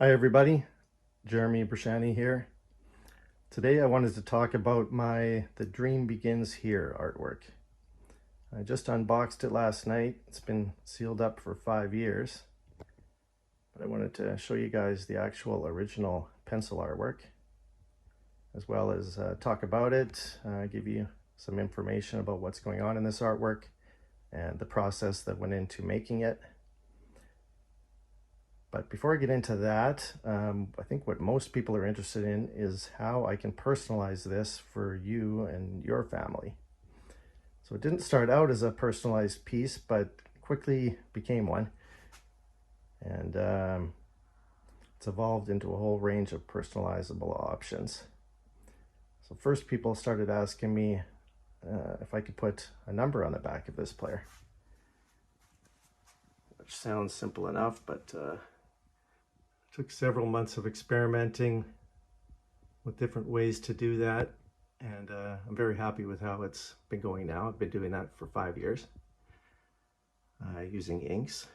Hi everybody, Jeremy Brashani here. Today I wanted to talk about my The Dream Begins Here artwork. I just unboxed it last night. It's been sealed up for 5 years. But I wanted to show you guys the actual original pencil artwork, as well as talk about it, give you some information about what's going on in this artwork and the process that went into making it. But before I get into that, I think what most people are interested in is how I can personalize this for you and your family. So it didn't start out as a personalized piece, but quickly became one. And it's evolved into a whole range of personalizable options. So first people started asking me if I could put a number on the back of this player. Which sounds simple enough, but took several months of experimenting with different ways to do that, and I'm very happy with how it's been going now. I've been doing that for 5 years using inks,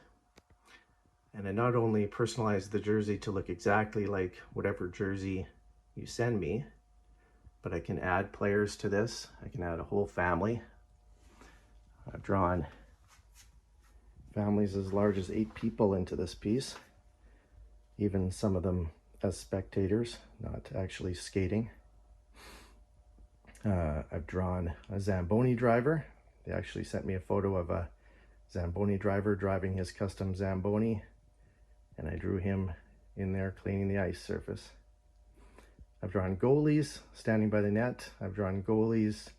and I not only personalized the jersey to look exactly like whatever jersey you send me, but I can add players to this. I can add a whole family. I've drawn families as large as 8 people into this piece, even some of them as spectators, not actually skating. I've drawn a Zamboni driver. They actually sent me a photo of a Zamboni driver driving his custom Zamboni, and I drew him in there cleaning the ice surface. I've drawn goalies standing by the net. I've drawn goalies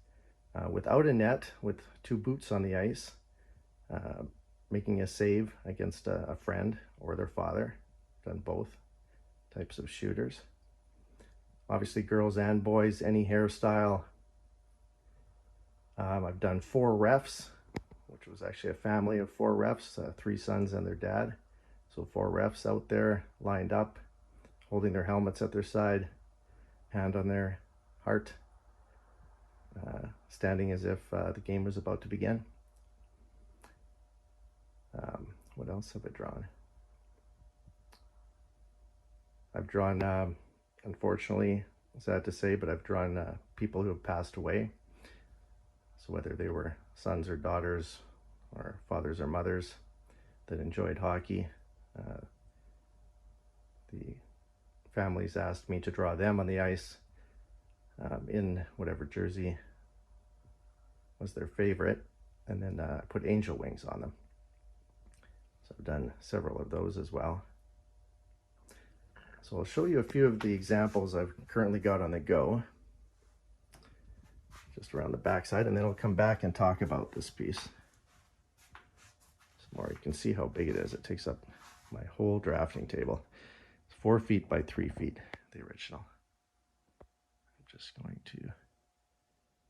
without a net, with 2 boots on the ice, making a save against a friend or their father. Done both types of shooters. Obviously girls and boys, any hairstyle. I've done 4 refs, which was actually a family of 4 refs, 3 sons and their dad. So 4 refs out there lined up, holding their helmets at their side, hand on their heart, standing as if the game was about to begin. What else have I drawn? I've drawn, unfortunately, sad to say, but I've drawn people who have passed away. So whether they were sons or daughters or fathers or mothers that enjoyed hockey, the families asked me to draw them on the ice in whatever jersey was their favorite, and then I put angel wings on them. So I've done several of those as well. So I'll show you a few of the examples I've currently got on the go, just around the back side, and then I'll come back and talk about this piece some more. You can see how big it is. It takes up my whole drafting table. It's 4 feet by 3 feet, the original. I'm just going to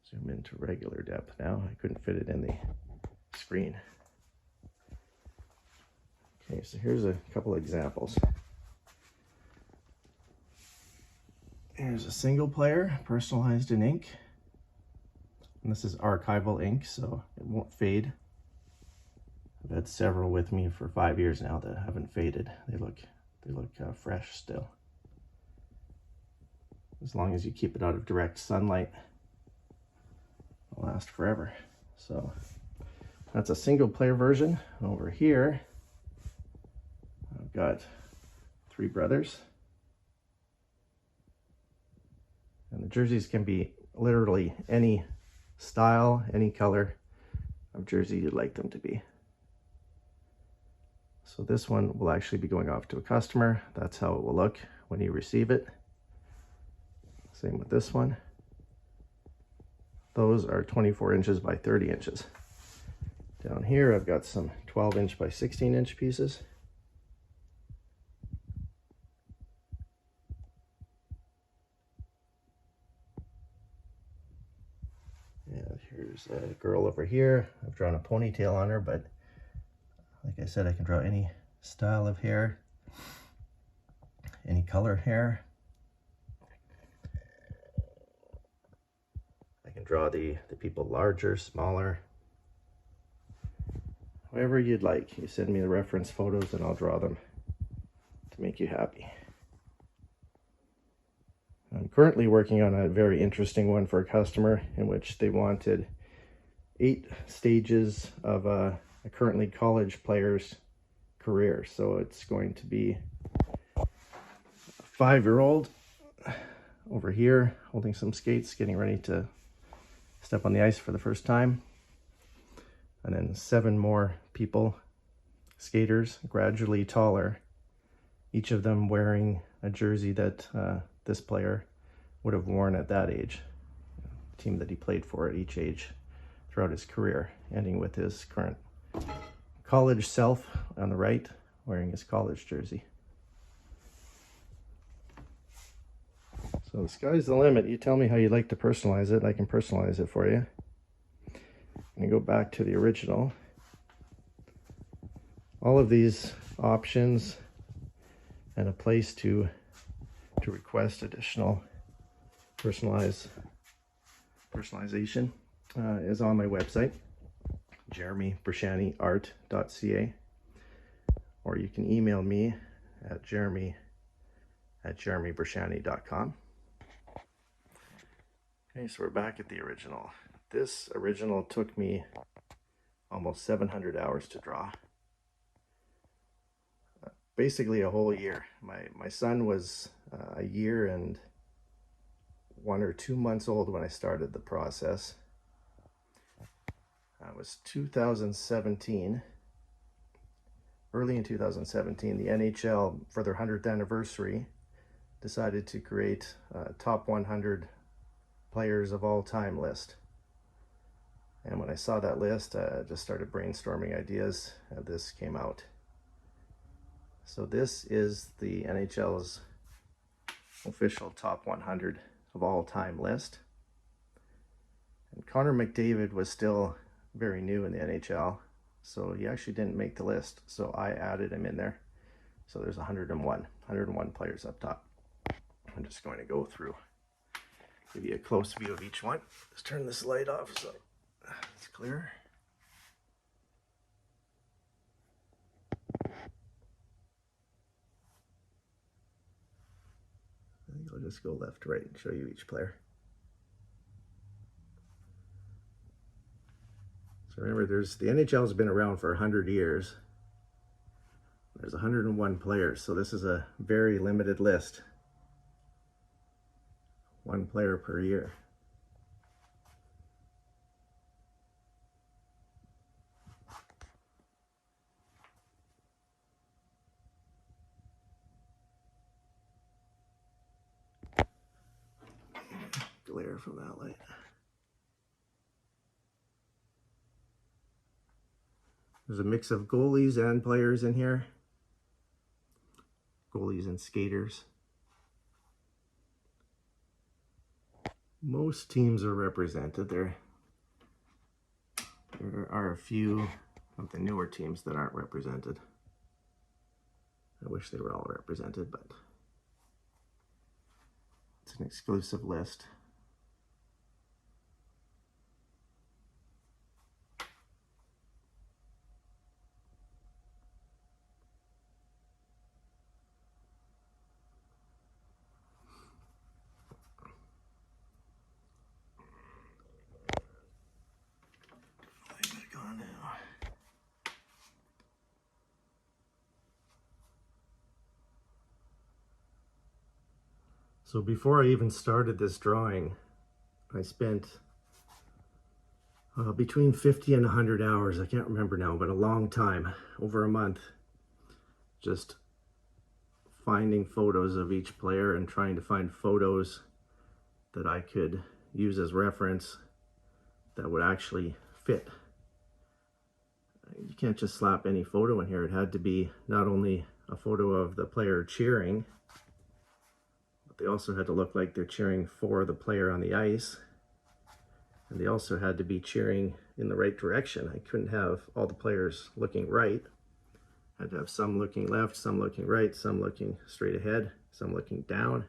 zoom into regular depth now. I couldn't fit it in the screen. Okay, so here's a couple examples. Here's a single player, personalized in ink. And this is archival ink, so it won't fade. I've had several with me for 5 years now that haven't faded. They look fresh still. As long as you keep it out of direct sunlight, it'll last forever. So that's a single player version. Over here, I've got 3 brothers. And the jerseys can be literally any style, any color of jersey you'd like them to be. So this one will actually be going off to a customer. That's how it will look when you receive it. Same with this one. Those are 24 inches by 30 inches. Down here, I've got some 12-inch by 16-inch pieces. Here's a girl over here. I've drawn a ponytail on her, but like I said, I can draw any style of hair, any color hair. I can draw the people larger, smaller, whatever you'd like. You send me the reference photos and I'll draw them to make you happy. I'm currently working on a very interesting one for a customer in which they wanted 8 stages of a currently college player's career. So it's going to be a 5-year-old over here holding some skates, getting ready to step on the ice for the first time. And then 7 more people, skaters, gradually taller, each of them wearing a jersey that this player would have worn at that age, the team that he played for at each age throughout his career, ending with his current college self on the right, wearing his college jersey. So the sky's the limit. You tell me how you'd like to personalize it. I can personalize it for you. I'm going to go back to the original. All of these options and a place to request additional personalization is on my website, jeremybrashaniart.ca, or you can email me at jeremy@jeremybrashani.com. Okay, so we're back at the original. This original took me almost 700 hours to draw. Basically a whole year. My son was a year and 1 or 2 months old when I started the process. It was 2017. Early in 2017, the NHL, for their 100th anniversary, decided to create a top 100 players of all time list. And when I saw that list, I just started brainstorming ideas, and this came out. So this is the NHL's official top 100 of all time list. And Connor McDavid was still very new in the NHL, so he actually didn't make the list. So I added him in there. So there's 101 players up top. I'm just going to go through, give you a close view of each one. Let's turn this light off so it's clear. I'll just go left to right and show you each player. So remember, the NHL has been around for 100 years. There's 101 players, so this is a very limited list. 1 player per year. Glare from that light. There's a mix of goalies and players in here. Goalies and skaters. Most teams are represented there. There are a few of the newer teams that aren't represented. I wish they were all represented, but it's an exclusive list. So before I even started this drawing, I spent between 50 and 100 hours, I can't remember now, but a long time, over a month, just finding photos of each player and trying to find photos that I could use as reference that would actually fit. You can't just slap any photo in here. It had to be not only a photo of the player cheering, but they also had to look like they're cheering for the player on the ice. And they also had to be cheering in the right direction. I couldn't have all the players looking right. I had to have some looking left, some looking right, some looking straight ahead, some looking down.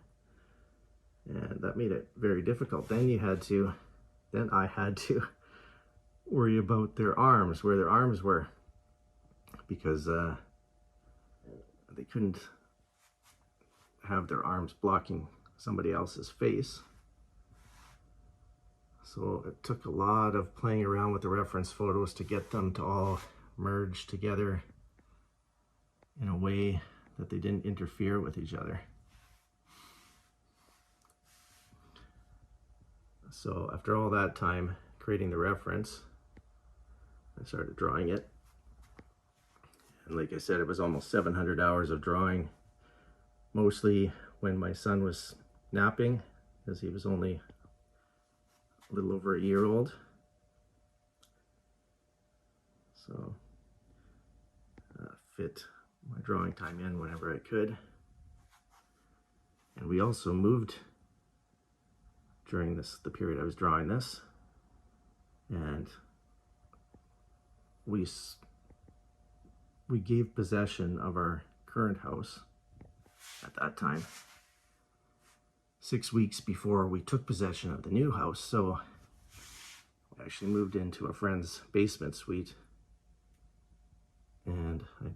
And that made it very difficult. Then I had to worry about their arms, where their arms were, because they couldn't have their arms blocking somebody else's face. So it took a lot of playing around with the reference photos to get them to all merge together in a way that they didn't interfere with each other. So after all that time creating the reference, I started drawing it. And like I said, it was almost 700 hours of drawing, mostly when my son was napping, because he was only a little over a year old. So fit my drawing time in whenever I could. And we also moved during the period I was drawing this, and we gave possession of our current house at that time 6 weeks before we took possession of the new house. So I actually moved into a friend's basement suite, and I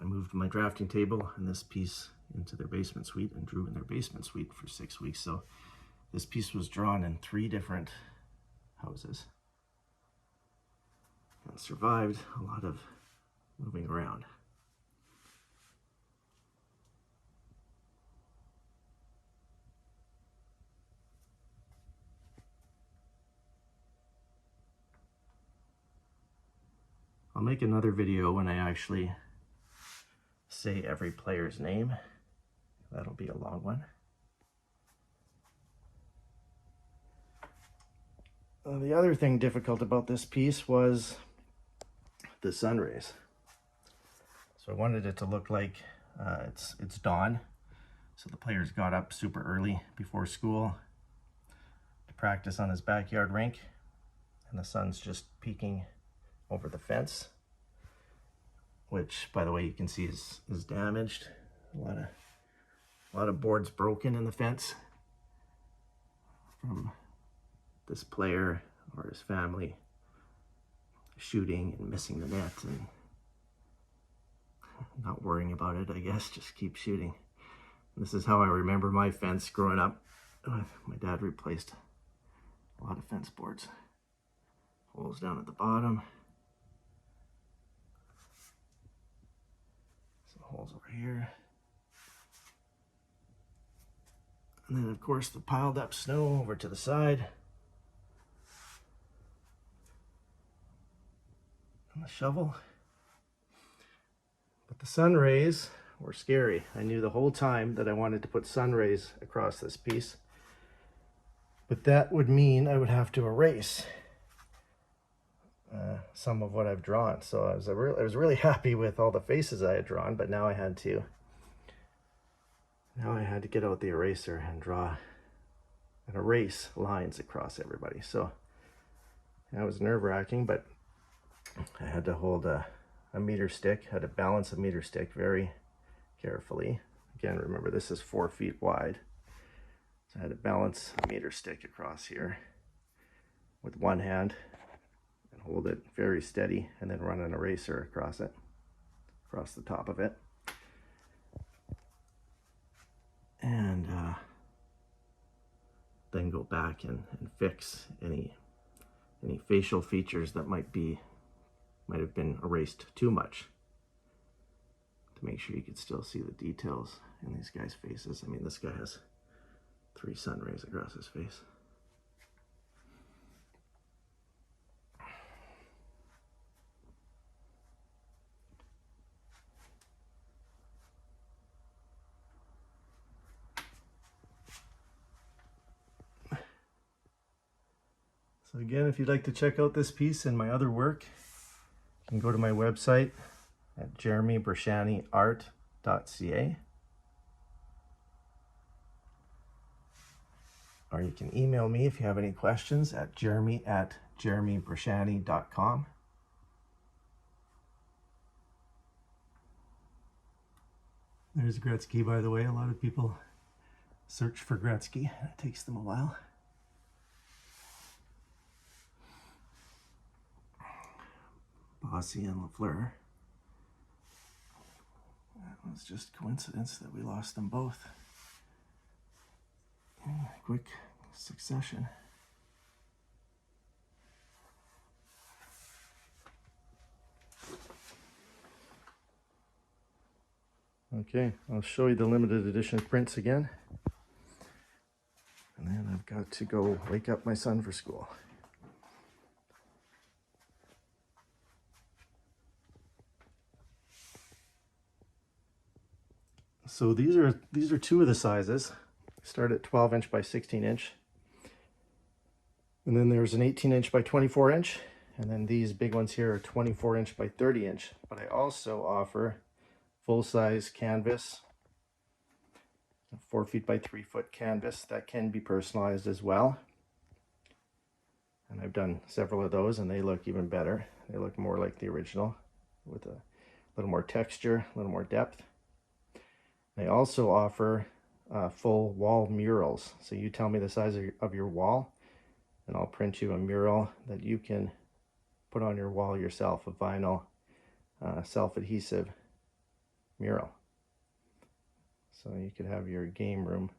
moved my drafting table and this piece into their basement suite and drew in their basement suite for 6 weeks. So this piece was drawn in 3 different houses and survived a lot of moving around. I'll make another video when I actually say every player's name. That'll be a long one. The other thing difficult about this piece was the sun rays. So I wanted it to look like it's dawn. So the players got up super early before school to practice on his backyard rink, and the sun's just peeking over the fence, which, by the way, you can see is damaged. A lot of boards broken in the fence from this player or his family shooting and missing the net and not worrying about it, I guess, just keep shooting. This is how I remember my fence growing up. My dad replaced a lot of fence boards. Holes down at the bottom. Some holes over here. And then, of course, the piled up snow over to the side. And the shovel. But the sun rays were scary. I knew the whole time that I wanted to put sun rays across this piece. But that would mean I would have to erase some of what I've drawn. So I was really happy with all the faces I had drawn, but now I had to get out the eraser and draw and erase lines across everybody. So that was nerve-wracking, but I had to hold a meter stick, had to balance a meter stick very carefully. Again, remember, this is 4 feet wide. So I had to balance a meter stick across here with one hand and hold it very steady, and then run an eraser across it, across the top of it. And then go back and fix any facial features that might have been erased too much, to make sure you could still see the details in these guys' faces. I mean, this guy has 3 sun rays across his face. So again, if you'd like to check out this piece and my other work, you can go to my website at jeremybrashaniart.ca, or you can email me if you have any questions at jeremy@jeremybrashani.com. There's Gretzky, by the way. A lot of people search for Gretzky. It takes them a while. Bossy and Lafleur. That was just coincidence that we lost them both. in quick succession. Okay, I'll show you the limited edition prints again. And then I've got to go wake up my son for school. So these are two of the sizes. Start at 12 inch by 16 inch. And then there's an 18 inch by 24 inch. And then these big ones here are 24 inch by 30 inch. But I also offer full-size canvas, 4 feet by 3 foot canvas that can be personalized as well. And I've done several of those and they look even better. They look more like the original with a little more texture, a little more depth. I also offer full wall murals. So you tell me the size of your wall and I'll print you a mural that you can put on your wall yourself, a vinyl self-adhesive mural. So you could have your game room,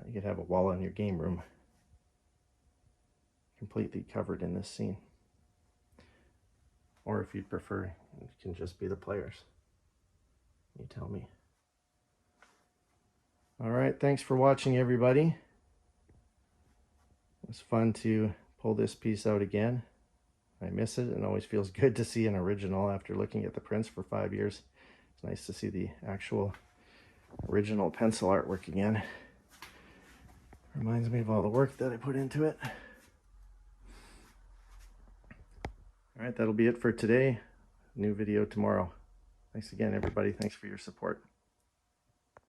you could have a wall in your game room completely covered in this scene. Or if you'd prefer, it can just be the players. You tell me. All right, thanks for watching, everybody. It was fun to pull this piece out again. I miss it. It always feels good to see an original after looking at the prints for 5 years. It's nice to see the actual original pencil artwork again. Reminds me of all the work that I put into it. All right, that'll be it for today. New video tomorrow. Thanks again, everybody. Thanks for your support.